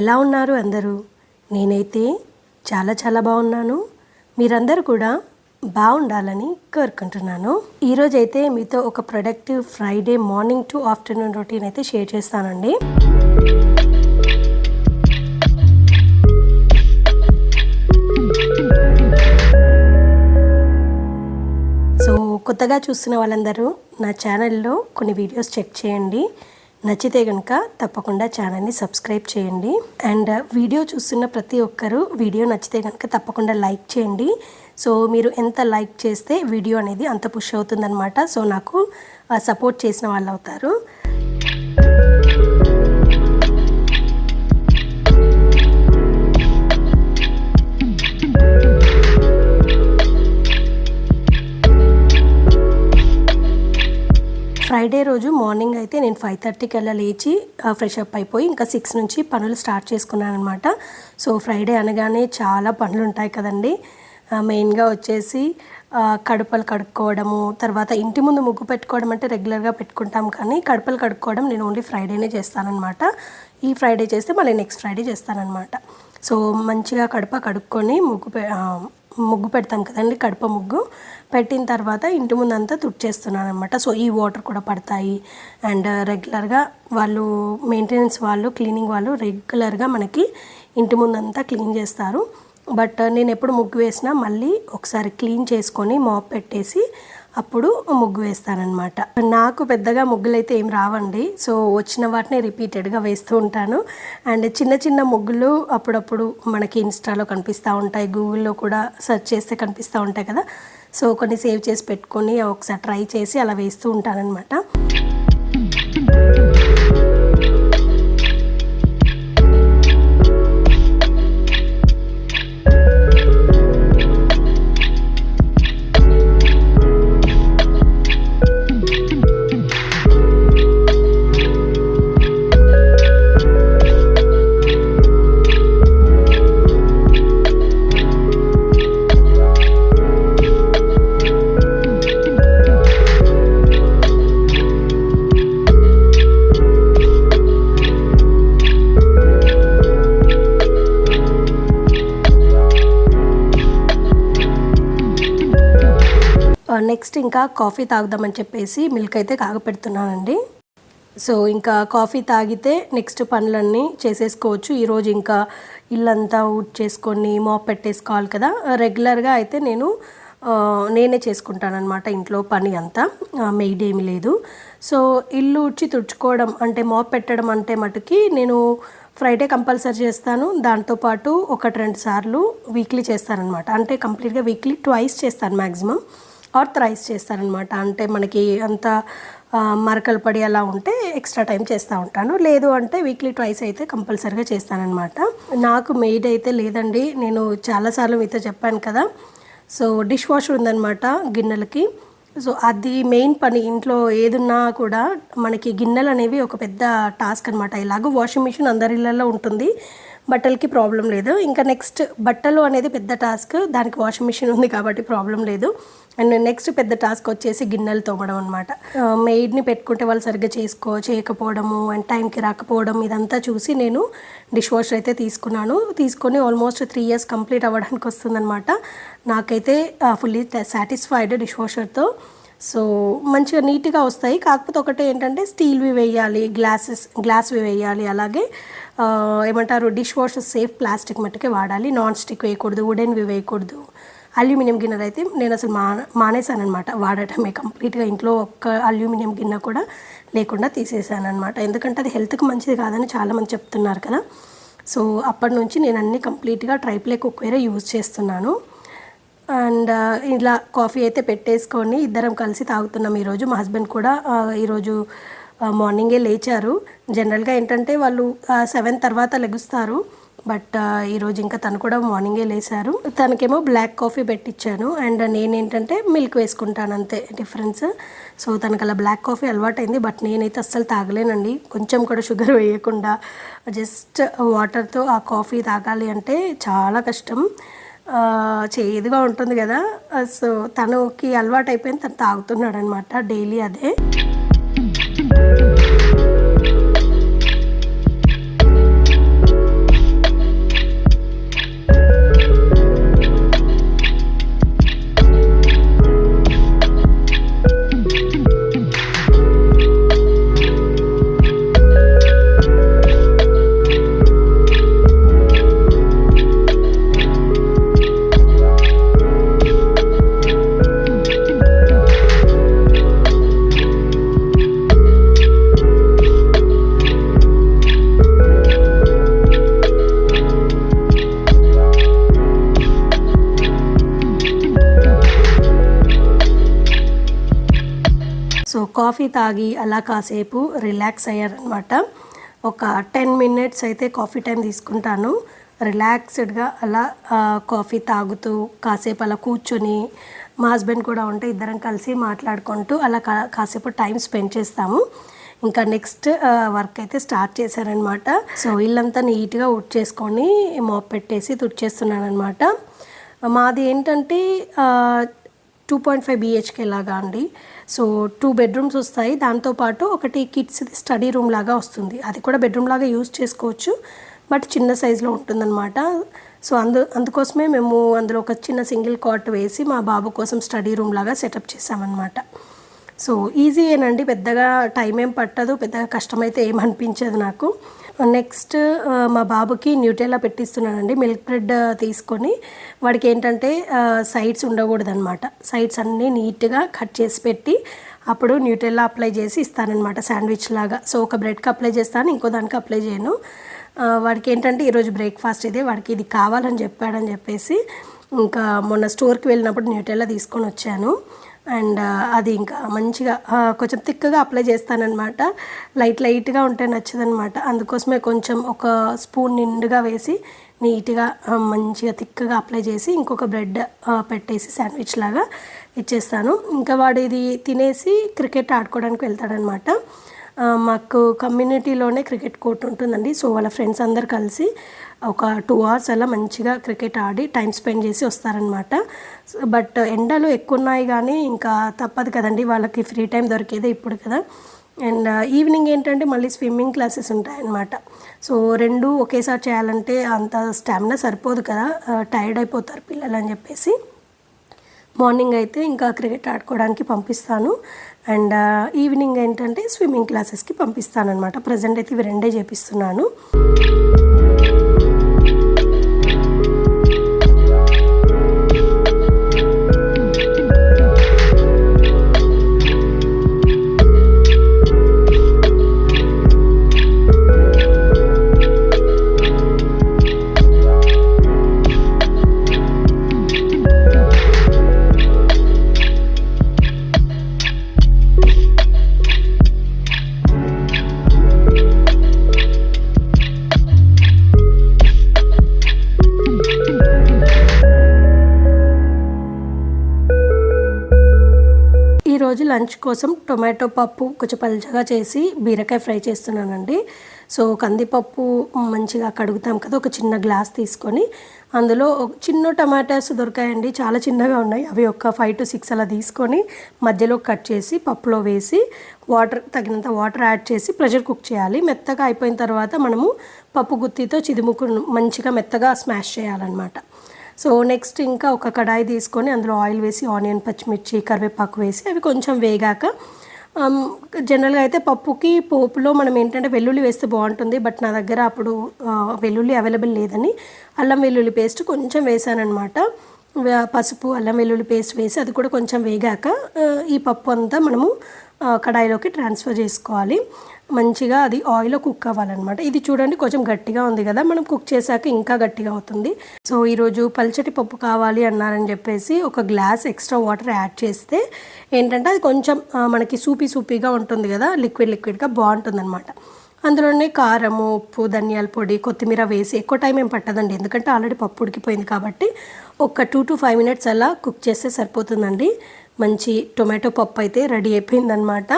ఎలా ఉన్నారు అందరూ? నేనైతే చాలా బాగున్నాను. మీరందరూ కూడా బాగుండాలని కోరుకుంటున్నాను. ఈరోజైతే మీతో ఒక productive Friday morning to afternoon routine అయితే షేర్ చేస్తానండి. సో కొత్తగా చూస్తున్న వాళ్ళందరూ నా ఛానల్లో కొన్ని వీడియోస్ చెక్ చేయండి. నచ్చితే కనుక తప్పకుండా ఛానల్ని సబ్స్క్రైబ్ చేయండి. అండ్ వీడియో చూస్తున్న ప్రతి ఒక్కరూ వీడియో నచ్చితే కనుక తప్పకుండా లైక్ చేయండి. సో మీరు ఎంత లైక్ చేస్తే వీడియో అనేది అంత పుష్ అవుతుందన్నమాట. సో నాకు సపోర్ట్ చేసిన వాళ్ళు అవుతారు. ఫ్రైడే రోజు మార్నింగ్ అయితే నేను 5:30కి అలా లేచి ఫ్రెష్ అప్ అయిపోయి ఇంకా 6 నుంచి పనులు స్టార్ట్ చేసుకున్నాను అనమాట. సో ఫ్రైడే అనగానే చాలా పనులు ఉంటాయి కదండి. మెయిన్గా వచ్చేసి కడుపలు కడుక్కోవడము, తర్వాత ఇంటి ముందు ముగ్గు పెట్టుకోవడం అంటే రెగ్యులర్గా పెట్టుకుంటాం, కానీ కడుపలు కడుక్కోవడం నేను ఓన్లీ ఫ్రైడేనే చేస్తానన్నమాట. ఈ ఫ్రైడే చేస్తే మళ్ళీ నెక్స్ట్ ఫ్రైడే చేస్తానన్నమాట. సో మంచిగా కడుప కడుక్కొని ముగ్గు పెడతాం కదండి. కడుప ముగ్గు పెట్టిన తర్వాత ఇంటి ముందంతా తుడిచేస్తున్నాను అనమాట. సో ఈ వాటర్ కూడా పడతాయి. అండ్ రెగ్యులర్గా వాళ్ళు మెయింటెనెన్స్ వాళ్ళు, క్లీనింగ్ వాళ్ళు రెగ్యులర్గా మనకి ఇంటి ముందంతా క్లీన్ చేస్తారు. బట్ నేను ఎప్పుడు ముగ్గు వేసినా మళ్ళీ ఒకసారి క్లీన్ చేసుకొని మాప్ పెట్టేసి అప్పుడు ముగ్గు వేస్తానన్నమాట. నాకు పెద్దగా ముగ్గులు అయితే ఏం రావండి. సో వచ్చిన వాటిని రిపీటెడ్గా వేస్తూ ఉంటాను. అండ్ చిన్న ముగ్గులు అప్పుడప్పుడు మనకి ఇన్స్టాలో కనిపిస్తూ ఉంటాయి, గూగుల్లో కూడా సెర్చ్ చేస్తే కనిపిస్తూ ఉంటాయి కదా. సో కొన్ని సేవ్ చేసి పెట్టుకొని ఒకసారి ట్రై చేసి అలా వేస్తూ ఉంటానన్నమాట. నెక్స్ట్ ఇంకా కాఫీ తాగుదామని చెప్పేసి మిల్క్ అయితే కాగపెడుతున్నానండి. సో ఇంకా కాఫీ తాగితే నెక్స్ట్ పనులన్నీ చేసేసుకోవచ్చు. ఈరోజు ఇంకా ఇల్లంతా చేసుకొని మాప్ పెట్టేసుకోవాలి కదా. రెగ్యులర్గా అయితే నేనే చేసుకుంటానన్నమాట ఇంట్లో పని అంతా, మెయిడ్ ఏమీ లేదు. సో ఇల్లు తుడుచుకోవడం అంటే మాప్ పెట్టడం అంటే మటుకి నేను ఫ్రైడే కంపల్సరీ చేస్తాను. దాంతోపాటు 1-2 సార్లు వీక్లీ చేస్తానన్నమాట. అంటే కంప్లీట్గా వీక్లీ ట్వైస్ చేస్తాను, మ్యాక్సిమం ఆర్ థ్రైస్ చేస్తానన్నమాట. అంటే మనకి అంత మరకలు పడి అలా ఉంటే ఎక్స్ట్రా టైం చేస్తూ ఉంటాను. లేదు అంటే వీక్లీ ట్వైస్ అయితే కంపల్సరీగా చేస్తానన్నమాట. నాకు మెయిడ్ అయితే లేదండి. నేను చాలాసార్లు మీతో చెప్పాను కదా. సో డిష్ వాషర్ ఉందన్నమాట గిన్నెలకి. సో అది మెయిన్ పని. ఇంట్లో ఏదున్నా కూడా మనకి గిన్నెలు అనేవి ఒక పెద్ద టాస్క్ అనమాట. ఇలాగో వాషింగ్ మిషన్ అందరి ఇళ్ళల్లో ఉంటుంది, బట్టలకి ప్రాబ్లం లేదు. ఇంకా నెక్స్ట్ బట్టలు అనేది పెద్ద టాస్క్, దానికి వాషింగ్ మిషన్ ఉంది కాబట్టి ప్రాబ్లం లేదు. అండ్ నెక్స్ట్ పెద్ద టాస్క్ వచ్చేసి గిన్నెలు తోమడం అనమాట. మెయిడ్ని పెట్టుకుంటే వాళ్ళు సరిగ్గా చేయకపోవడము అండ్ టైంకి రాకపోవడం, ఇదంతా చూసి నేను డిష్ వాషర్ అయితే తీసుకొని ఆల్మోస్ట్ 3 years కంప్లీట్ అవ్వడానికి వస్తుందన్నమాట. నాకైతే ఫుల్లీ సాటిస్ఫైడ్ డిష్ వాషర్తో. సో మంచిగా నీట్గా వస్తాయి. కాకపోతే ఒకటే ఏంటంటే స్టీల్వి వేయాలి, గ్లాస్వి వేయాలి, అలాగే ఏమంటారు డిష్ వాషర్ సేఫ్ ప్లాస్టిక్ మట్టుకే వాడాలి. నాన్ స్టిక్ వేయకూడదు, వుడెన్వి వేయకూడదు. అల్యూమినియం గిన్నెలు అయితే నేను అసలు మానేశాను అనమాట వాడటమే. కంప్లీట్గా ఇంట్లో ఒక్క అల్యూమినియం గిన్నె కూడా లేకుండా తీసేసాను అనమాట. ఎందుకంటే అది హెల్త్కి మంచిది కాదని చాలామంది చెప్తున్నారు కదా. సో అప్పటి నుంచి నేను అన్నీ కంప్లీట్గా ట్రైప్లే కుక్వేరే యూజ్ చేస్తున్నాను. అండ్ ఇలా కాఫీ అయితే పెట్టేసుకొని ఇద్దరం కలిసి తాగుతున్నాం ఈరోజు. మా హస్బెండ్ కూడా ఈరోజు మార్నింగే లేచారు. జనరల్గా ఏంటంటే వాళ్ళు 7 తర్వాత లెగుస్తారు, బట్ ఈరోజు ఇంకా తను కూడా మార్నింగే లేచారు. తనకేమో బ్లాక్ కాఫీ పెట్టించాను అండ్ నేనేంటంటే మిల్క్ వేసుకుంటాను, అంతే డిఫరెన్స్. సో తనకు అలా బ్లాక్ కాఫీ అలవాటైంది, బట్ నేనైతే అస్సలు తాగలేనండి. కొంచెం కూడా షుగర్ వేయకుండా జస్ట్ వాటర్తో ఆ కాఫీ తాగాలి అంటే చాలా కష్టం, చేదుగా ఉంటుంది కదా. సో తనకి అలవాటు అయిపోయింది, తను తాగుతున్నాడు అనమాట డైలీ అదే. కాఫీ తాగి అలా కాసేపు రిలాక్స్ అయ్యారనమాట. ఒక 10 మినిట్స్ అయితే కాఫీ టైం తీసుకుంటాను. రిలాక్స్డ్గా అలా కాఫీ తాగుతూ కాసేపు అలా కూర్చొని, మా హస్బెండ్ కూడా ఉంటే ఇద్దరం కలిసి మాట్లాడుకుంటూ అలా కాసేపు టైం స్పెండ్ చేస్తాము. ఇంకా నెక్స్ట్ వర్క్ అయితే స్టార్ట్ చేశారనమాట. సో ఇల్లంతా నీట్గా చేసుకొని మాప్ పెట్టేసి తుడిచేస్తున్నాను అనమాట. మాది ఏంటంటే 2.5 BHK లాగా అండి. సో 2 బెడ్రూమ్స్ వస్తాయి. దాంతోపాటు ఒకటి కిడ్స్ స్టడీ రూమ్ లాగా వస్తుంది. అది కూడా బెడ్రూమ్ లాగా యూజ్ చేసుకోవచ్చు, బట్ చిన్న సైజులో ఉంటుందన్నమాట. సో అందుకోసమే మేము అందులో ఒక చిన్న సింగిల్ కాట్ వేసి మా బాబు కోసం స్టడీ రూమ్ లాగా సెటప్ చేసామన్నమాట. సో ఈజీయేనండి, పెద్దగా టైం ఏం పట్టదు, పెద్దగా కష్టమైతే ఏమనిపించదు నాకు. నెక్స్ట్ మా బాబుకి న్యూటెల్లా పెట్టిస్తున్నానండి. మిల్క్ బ్రెడ్ తీసుకొని వాడికి ఏంటంటే సైడ్స్ ఉండకూడదనమాట. సైడ్స్ అన్నీ నీట్గా కట్ చేసి పెట్టి అప్పుడు న్యూటెల్లా అప్లై చేసి ఇస్తానన్నమాట, శాండ్విచ్ లాగా. సో ఒక బ్రెడ్కి అప్లై చేస్తాను, ఇంకో దానికి అప్లై చేయను. వాడికి ఏంటంటే ఈరోజు బ్రేక్ఫాస్ట్ ఇదే, వాడికి ఇది కావాలని చెప్పాడని చెప్పేసి ఇంకా మొన్న స్టోర్కి వెళ్ళినప్పుడు న్యూటెల్లా తీసుకొని వచ్చాను. అండ్ అది ఇంకా మంచిగా కొంచెం థిక్గా అప్లై చేస్తానన్నమాట. లైట్గా ఉంటే నచ్చదనమాట. అందుకోసమే కొంచెం ఒక స్పూన్ నిండుగా వేసి నీట్గా మంచిగా థిక్గా అప్లై చేసి ఇంకొక బ్రెడ్ పెట్టేసి శాండ్విచ్ లాగా ఇచ్చేస్తాను. ఇంకా వాడు ఇది తినేసి క్రికెట్ ఆడుకోవడానికి వెళ్తాడనమాట. మాకు కమ్యూనిటీలోనే క్రికెట్ కోర్ట్ ఉంటుందండి. సో వాళ్ళ ఫ్రెండ్స్ అందరు కలిసి ఒక 2 hours అలా మంచిగా క్రికెట్ ఆడి టైం స్పెండ్ చేసి వస్తారనమాట. బట్ ఎండలు ఎక్కువ ఉన్నాయి, కానీ ఇంకా తప్పదు కదండి, వాళ్ళకి ఫ్రీ టైం దొరికేదే ఇప్పుడు కదా. అండ్ ఈవినింగ్ ఏంటంటే మళ్ళీ స్విమ్మింగ్ క్లాసెస్ ఉంటాయన్నమాట. సో 2 ఒకేసారి చేయాలంటే అంత స్టామినా సరిపోదు కదా, టైర్డ్ అయిపోతారు పిల్లలు అని చెప్పేసి మార్నింగ్ అయితే ఇంకా క్రికెట్ ఆడుకోవడానికి పంపిస్తాను. అండ్ ఈవినింగ్ ఏంటంటే స్విమ్మింగ్ క్లాసెస్కి పంపిస్తాను అనమాట. ప్రజెంట్ అయితే ఇవి 2 చేపిస్తున్నాను. ఈరోజు లంచ్ కోసం టొమాటో పప్పు కొంచెం పల్చగా చేసి బీరకాయ ఫ్రై చేస్తున్నానండి. సో కందిపప్పు మంచిగా కడుగుతాం కదా, ఒక చిన్న గ్లాస్ తీసుకొని అందులో చిన్న టమాటాస్ దొరికాయండి, చాలా చిన్నగా ఉన్నాయి. అవి ఒక 5 to 6 అలా తీసుకొని మధ్యలో కట్ చేసి పప్పులో వేసి తగినంత వాటర్ యాడ్ చేసి ప్రెషర్ కుక్ చేయాలి. మెత్తగా అయిపోయిన తర్వాత మనము పప్పు గుత్తితో చిదుముకు మంచిగా మెత్తగా స్మాష్ చేయాలన్నమాట. సో నెక్స్ట్ ఇంకా ఒక కడాయి తీసుకొని అందులో ఆయిల్ వేసి ఆనియన్, పచ్చిమిర్చి, కరివేపాకు వేసి అవి కొంచెం వేగాక, జనరల్గా అయితే పప్పుకి పోపులో మనం ఏంటంటే వెల్లుల్లి వేస్తే బాగుంటుంది, బట్ నా దగ్గర అప్పుడు వెల్లుల్లి అవైలబుల్ లేదని అల్లం వెల్లుల్లి పేస్ట్ కొంచెం వేసానమాట. పసుపు, అల్లం వెల్లుల్లి పేస్ట్ వేసి అది కూడా కొంచెం వేగాక ఈ పప్పు అంతా మనము కడాయిలోకి ట్రాన్స్ఫర్ చేసుకోవాలి. మంచిగా అది ఆయిల్లో కుక్ అవ్వాలన్నమాట. ఇది చూడండి కొంచెం గట్టిగా ఉంది కదా, మనం కుక్ చేశాక ఇంకా గట్టిగా అవుతుంది. సో ఈరోజు పల్చటి పప్పు కావాలి అన్నారని చెప్పేసి ఒక గ్లాస్ ఎక్స్ట్రా వాటర్ యాడ్ చేస్తే ఏంటంటే అది కొంచెం మనకి సూపీగా ఉంటుంది కదా, లిక్విడ్గా బాగుంటుందన్నమాట. అందులోనే కారము, ఉప్పు, ధనియాల పొడి, కొత్తిమీర వేసి ఎక్కువ టైం ఏం పట్టదండి, ఎందుకంటే ఆల్రెడీ పప్పు ఉడికిపోయింది కాబట్టి ఒక 2 to 5 minutes అలా కుక్ చేస్తే సరిపోతుందండి. మంచి టొమాటో పప్పు అయితే రెడీ అయిపోయిందనమాట.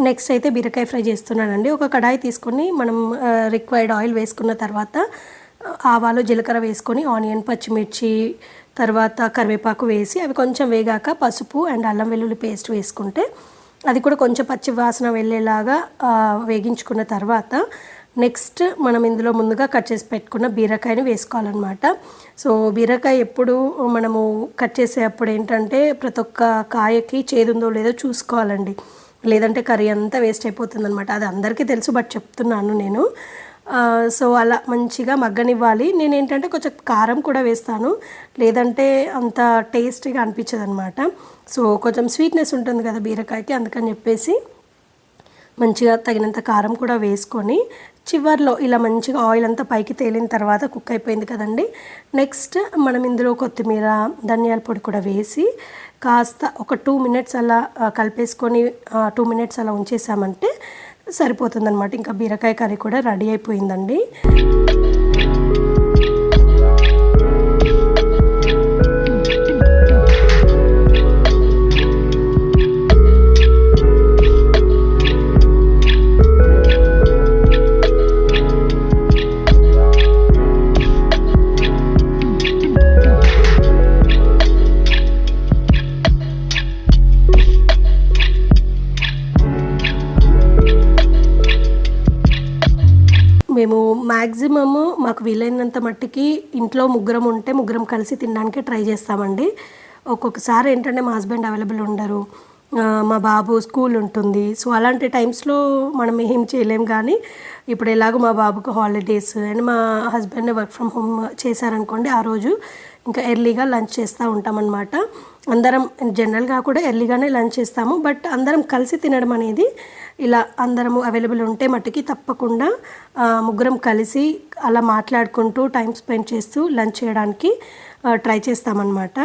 నెక్స్ట్ అయితే బీరకాయ ఫ్రై చేస్తున్నానండి. ఒక కడాయి తీసుకొని మనం రిక్వైర్డ్ ఆయిల్ వేసుకున్న తర్వాత ఆవాలు, జీలకర్ర వేసుకొని ఆనియన్, పచ్చిమిర్చి, తర్వాత కరివేపాకు వేసి అవి కొంచెం వేగాక పసుపు అండ్ అల్లం వెల్లుల్లి పేస్ట్ వేసుకుంటే అది కూడా కొంచెం పచ్చి వాసన వెళ్ళేలాగా వేగించుకున్న తర్వాత నెక్స్ట్ మనం ఇందులో ముందుగా కట్ చేసి పెట్టుకున్న బీరకాయని వేసుకోవాలన్నమాట. సో బీరకాయ ఎప్పుడు మనము కట్ చేసేటప్పుడు ఏంటంటే ప్రతి ఒక్క కాయకి చేదుందో లేదో చూసుకోవాలండి, లేదంటే కర్రీ అంతా వేస్ట్ అయిపోతుంది అనమాట. అది అందరికీ తెలుసు, బట్ చెప్తున్నాను నేను. సో అలా మంచిగా మగ్గనివ్వాలి. నేను ఏంటంటే కొంచెం కారం కూడా వేస్తాను, లేదంటే అంత టేస్టీగా అనిపించదు అనమాట. సో కొంచెం స్వీట్నెస్ ఉంటుంది కదా బీరకాయకి, అందుకని చెప్పేసి మంచిగా తగినంత కారం కూడా వేసుకొని చివర్లో ఇలా మంచిగా ఆయిల్ అంతా పైకి తేలిన తర్వాత కుక్ అయిపోయింది కదండి. నెక్స్ట్ మనం ఇందులో కొత్తిమీర, ధనియాల పొడి కూడా వేసి కాస్త ఒక 2 మినిట్స్ అలా కలిపేసుకొని 2 మినిట్స్ అలా ఉంచేసామంటే సరిపోతుందన్నమాట. ఇంకా బీరకాయ కర్రీ కూడా రెడీ అయిపోయిందండి. మేము మ్యాక్సిమము మాకు వీలైనంత మట్టికి ఇంట్లో ముగ్గురం ఉంటే ముగ్గురం కలిసి తినడానికి ట్రై చేస్తామండి. ఒక్కొక్కసారి ఏంటంటే మా హస్బెండ్ అవైలబుల్ ఉండరు, మా బాబు స్కూల్ ఉంటుంది. సో అలాంటి టైమ్స్లో మనం ఏం చేయలేం. కానీ ఇప్పుడు ఎలాగో మా బాబుకు హాలిడేస్ అండ్ మా హస్బెండ్ వర్క్ ఫ్రమ్ హోమ్ చేశారనుకోండి, ఆ రోజు ఇంకా ఎర్లీగా లంచ్ చేస్తూ ఉంటామన్నమాట. అందరం జనరల్గా కూడా ఎర్లీగానే లంచ్ చేస్తాము, బట్ అందరం కలిసి తినడం అనేది ఇలా అందరము అవైలబుల్ ఉంటే మట్టుకి తప్పకుండా ముగ్గురం కలిసి అలా మాట్లాడుకుంటూ టైం స్పెండ్ చేస్తూ లంచ్ చేయడానికి ట్రై చేస్తామన్నమాట.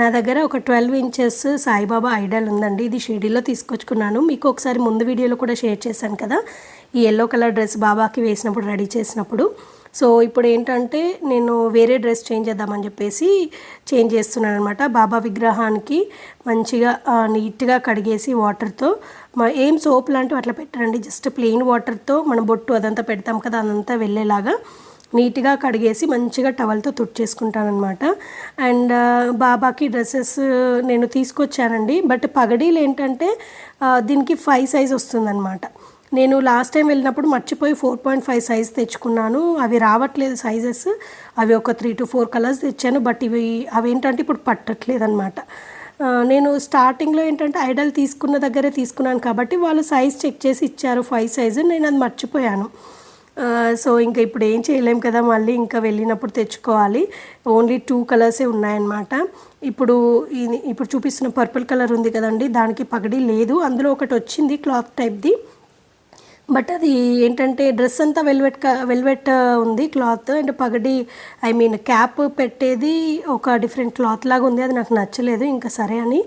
నా దగ్గర ఒక 12 ఇంచెస్ సాయిబాబా ఐడల్ ఉందండి. ఇది షిరిడీలో తీసుకొచ్చుకున్నాను. మీకు ఒకసారి ముందు వీడియోలో కూడా షేర్ చేశాను కదా, ఈ ఎల్లో కలర్ డ్రెస్ బాబాకి వేసినప్పుడు, రెడీ చేసినప్పుడు. సో ఇప్పుడు ఏంటంటే నేను వేరే డ్రెస్ చేంజ్ చేద్దామని చెప్పేసి చేంజ్ చేస్తున్నాను అనమాట. బాబా విగ్రహానికి మంచిగా నీట్గా కడిగేసి వాటర్తో, ఏం సోప్ లాంటివి అట్లా పెట్టరండి, జస్ట్ ప్లెయిన్ వాటర్తో మనం బొట్టు అదంతా పెడతాం కదా, అదంతా వెళ్ళేలాగా నీట్గా కడిగేసి మంచిగా టవల్తో తుడిచేసుకుంటానమాట. అండ్ బాబాకి డ్రెస్సెస్ నేను తీసుకొచ్చానండి, బట్ పగడీలు ఏంటంటే దీనికి 5 సైజ్ వస్తుందన్నమాట. నేను లాస్ట్ టైం వెళ్ళినప్పుడు మర్చిపోయి 4.5 సైజ్ తెచ్చుకున్నాను. అవి రావట్లేదు సైజెస్. అవి ఒక 3 to 4 కలర్స్ తెచ్చాను, బట్ అవి ఏంటంటే ఇప్పుడు పట్టట్లేదు అనమాట. నేను స్టార్టింగ్లో ఏంటంటే ఐడల్ తీసుకున్న దగ్గరే తీసుకున్నాను కాబట్టి వాళ్ళు సైజ్ చెక్ చేసి ఇచ్చారు 5 సైజు, నేను అది మర్చిపోయాను. సో ఇంకా ఇప్పుడు ఏం చేయలేం కదా, మళ్ళీ ఇంకా వెళ్ళినప్పుడు తెచ్చుకోవాలి. ఓన్లీ 2 కలర్సే ఉన్నాయన్నమాట. ఇప్పుడు చూపిస్తున్న పర్పుల్ కలర్ ఉంది కదండి, దానికి పగడి లేదు. అందులో ఒకటి వచ్చింది క్లాత్ టైప్ది, బట్ అది ఏంటంటే డ్రెస్ అంతా వెల్వెట్ ఉంది క్లాత్, అండ్ పగడి క్యాప్ పెట్టేది ఒక డిఫరెంట్ క్లాత్ లాగా ఉంది. అది నాకు నచ్చలేదు. ఇంకా సరే అని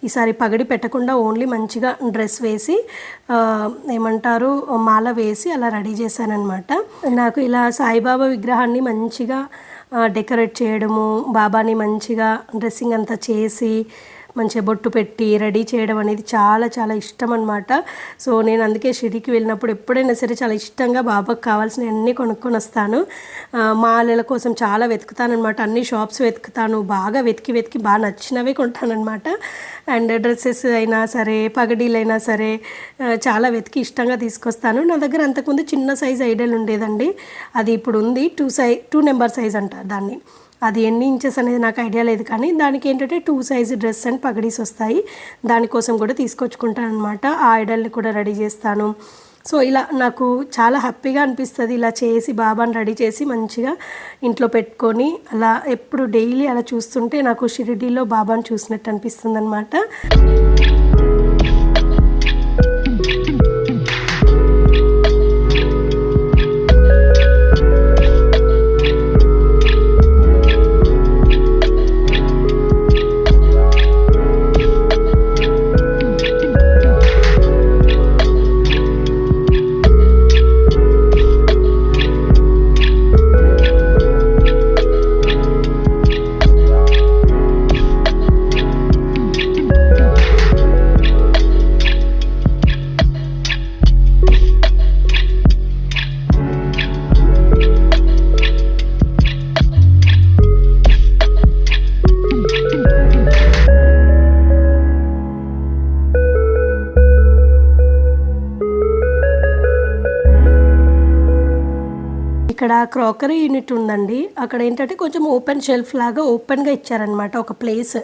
ఈసారి పగడి పెట్టకుండా ఓన్లీ మంచిగా డ్రెస్ వేసి మాల వేసి అలా రెడీ చేశానన్నమాట. నాకు ఇలా సాయిబాబా విగ్రహాన్ని మంచిగా డెకరేట్ చేయడము, బాబాని మంచిగా డ్రెస్సింగ్ అంతా చేసి మంచిగా బొట్టు పెట్టి రెడీ చేయడం అనేది చాలా చాలా ఇష్టం అనమాట. సో నేను అందుకే షిరిడీకి వెళ్ళినప్పుడు ఎప్పుడైనా సరే చాలా ఇష్టంగా బాబాకి కావాల్సినవి అన్నీ కొనుక్కొని వస్తాను. మాలల కోసం చాలా వెతుకుతానమాట, అన్ని షాప్స్ వెతుకుతాను, బాగా వెతికి బాగా నచ్చినవే కొంటానమాట. అండ్ డ్రెస్సెస్ అయినా సరే పగడీలైనా సరే చాలా వెతికి ఇష్టంగా తీసుకొస్తాను. నా దగ్గర అంతకుముందు చిన్న సైజ్ ఐడల్ ఉండేదండి, అది ఇప్పుడు ఉంది 2 నెంబర్ సైజ్ అంటారు దాన్ని. అది ఎన్ని ఇంచెస్ అనేది నాకు ఐడియా లేదు, కానీ దానికి ఏంటంటే 2 సైజ్ డ్రెస్ అండ్ పగడీస్ వస్తాయి. దానికోసం కూడా తీసుకొచ్చుకుంటాను అనమాట. ఆ ఐడల్ని కూడా రెడీ చేస్తాను. సో ఇలా నాకు చాలా హ్యాపీగా అనిపిస్తుంది, ఇలా చేసి బాబాని రెడీ చేసి మంచిగా ఇంట్లో పెట్టుకొని అలా ఎప్పుడు డైలీ అలా చూస్తుంటే నాకు షిరిడీలో బాబాని చూసినట్టు అనిపిస్తుంది అనమాట. ఇక్కడ క్రాకరీ యూనిట్ ఉందండి. అక్కడ ఏంటంటే కొంచెం ఓపెన్ షెల్ఫ్ లాగా ఓపెన్గా ఇచ్చారనమాట ఒక ప్లేస్,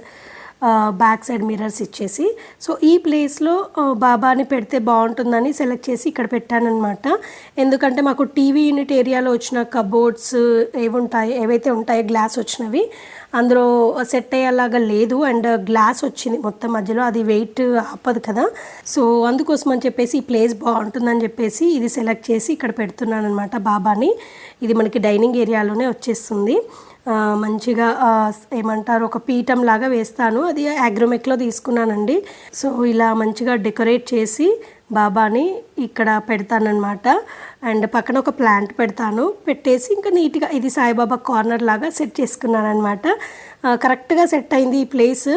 బ్యాక్ సైడ్ మిర్రర్స్ ఇచ్చేసి. సో ఈ ప్లేస్లో బాబాని పెడితే బాగుంటుందని సెలెక్ట్ చేసి ఇక్కడ పెట్టానమాట. ఎందుకంటే మాకు టీవీ యూనిట్ ఏరియాలో వచ్చిన కబోర్డ్స్ ఏవైతే ఉంటాయో గ్లాస్ వచ్చినవి అందులో సెట్ అయ్యేలాగా లేదు, అండ్ గ్లాస్ వచ్చింది మొత్తం మధ్యలో, అది వెయిట్ ఆపదు కదా. సో అందుకోసం అని చెప్పేసి ఈ ప్లేస్ బాగుంటుందని చెప్పేసి ఇది సెలెక్ట్ చేసి ఇక్కడ పెడుతున్నాను అనమాట బాబాని. ఇది మనకి డైనింగ్ ఏరియాలోనే వచ్చేస్తుంది. మంచిగా ఏమంటారు ఒక పీఠం లాగా వేస్తాను, అది అగ్రోమెక్లో తీసుకున్నానండి. సో ఇలా మంచిగా డెకరేట్ చేసి బాబాని ఇక్కడ పెడతానమాట. అండ్ పక్కన ఒక ప్లాంట్ పెడతాను, పెట్టేసి ఇంకా నీట్గా ఇది సాయిబాబా కార్నర్ లాగా సెట్ చేసుకున్నాను అనమాట. కరెక్ట్గా సెట్ అయింది ఈ ప్లేస్.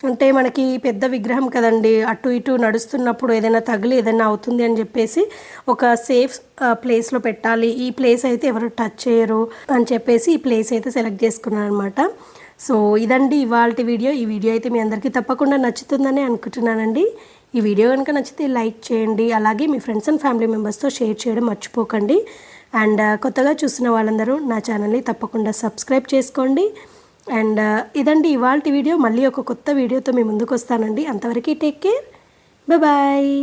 అంటే మనకి పెద్ద విగ్రహం కదండి, అటు ఇటు నడుస్తున్నప్పుడు ఏదైనా తగిలి ఏదైనా అవుతుంది అని చెప్పేసి ఒక సేఫ్ ప్లేస్లో పెట్టాలి, ఈ ప్లేస్ అయితే ఎవరు టచ్ చేయరు అని చెప్పేసి ఈ ప్లేస్ అయితే సెలెక్ట్ చేసుకున్నాను అనమాట. సో ఇదండి ఇవాల్టి వీడియో. ఈ వీడియో అయితే మీ అందరికీ తప్పకుండా నచ్చుతుందని అనుకుంటున్నానండి. ఈ వీడియో కనుక నచ్చితే లైక్ చేయండి, అలాగే మీ ఫ్రెండ్స్ అండ్ ఫ్యామిలీ మెంబర్స్తో షేర్ చేయడం మర్చిపోకండి. అండ్ కొత్తగా చూసిన వాళ్ళందరూ నా ఛానల్ని తప్పకుండా సబ్స్క్రైబ్ చేసుకోండి. అండ్ ఇదండి ఇవాల్టి వీడియో. మళ్ళీ ఒక కొత్త వీడియోతో మీ ముందుకు వస్తానండి. అంతవరకు టేక్ కేర్, బాయ్.